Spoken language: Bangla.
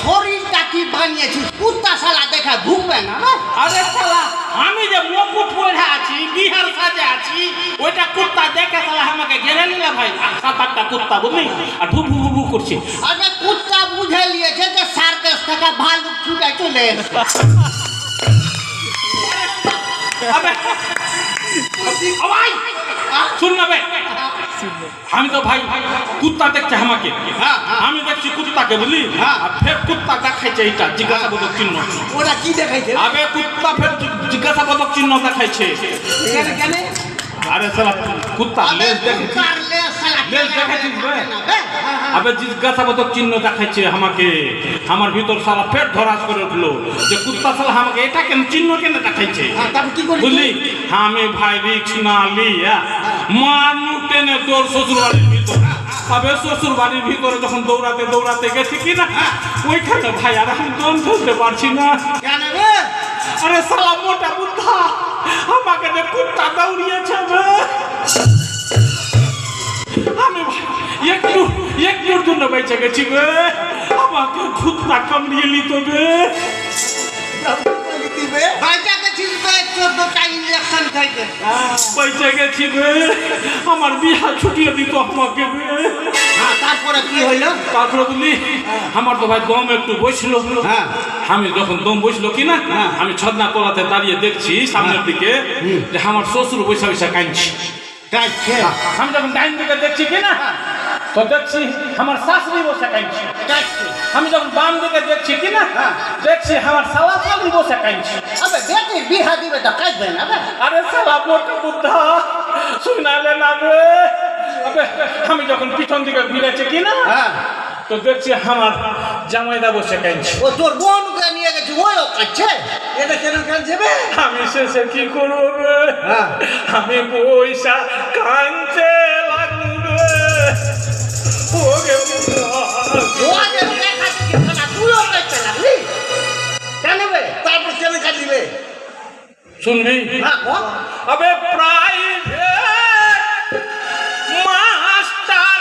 শরীরটা কি বানিয়েছিস কুত্তা শালা দেখা ঢুকবে না। আরে শালা আমি যে মুকুট পরে আছি বিহার সাজে আছি ওইটা কুত্তা দেখে শালা আমাকে ঘেরে নিলে ভাই। সাত আটটা কুত্তা বুঝলি আর ভু ভু ভু করছে। আরে কুত্তা বুঝে নিয়েছে যে সার্কাস থেকে ভালুক ছুটে চলে এসেছে। শুন না ভাই আমি তো ভাই কুত্তা দেখছে আমাকে আমি দেখছি কুত্তাকে বুঝলি আর ফের কুত্তা দেখাইছে এইটা জিজ্ঞাসাবোধক চিহ্ন। ওরা কি দেখাইছে? আবে কুত্তা ফের জিজ্ঞাসাবোধক চিহ্ন দেখাইছে। কেন? আরে শালা কুত্তা লেজ দেখেছি লেজ দেখেছিস বে? আবে জিজ্ঞাসাবোধক চিহ্ন দেখাইছে আমাকে। আমার ভিতর শালা পেট ধরাস করে উঠলো যে কুত্তা শালা আমাকে এটা কেন চিহ্ন কেন দেখাইছে বুঝলি। আমি ভাই রিক্স না লিয়া মানু টেনে তোর শ্বশুর বাড়ির ভিতর। আবে শ্বশুর বাড়ির ভিতরে যখন দৌড়াতে দৌড়াতে গেছি কিনা ওইখানে ভাই আর আমি দম ফেলতে পারছি না। আরে শালা মোটা বুদ্ধা আমাকে যে কুত্তা দৌড়িয়েছে আমি একটুর জন্য বেঁচে গেছি বে। আমাকে কুত্তা কামড়িয়ে নিত বে। বেঁচে গেছি বে। আমার বিহা ছুটিয়ে দিত আমাকে বে। তারপরে কি হইলো? তারপরে বলি আমার তো ভাই দম একটু বসলো। আমি যখন দম বসলো কিনা আমি ছদনা তলাতে দাঁড়িয়ে দেখছি সামনের দিকে যে আমার শ্বশুর বৈশা বৈশা কাঁদছে। আমি যখন ডাইন দিকে দেখছি কিনা তো দেখছি আমার শাশুড়ি বসে কাঁদছে। আমি যখন বাম দিকে দেখছি কিনা দেখছি আমার শালা শালি বসে কাঁদছে। আবে বেটি বিহা দিবে তো কাঁদবে না। আরে শালা মোটা বুদ্ধা শুনালে না রে। আবে আমি যখন পিছন দিকে ঘুরেছি কিনা তো দেখছি আমার জামাইদা বসে কাঁদছে। ও তোর বোনকে নিয়ে গেছে ওইও কাঁদছে। এটা কেন কাঁদছে বে? আমি শেষে কি করবো বে? আমি পয়সা কাঁদতে লাগলো বে। ওকে তুইও কাঁদতে লাগলি কেন বে? তারপর কেন কাঁদিবে শুনবি? আবে প্রাইভেট মাস্টার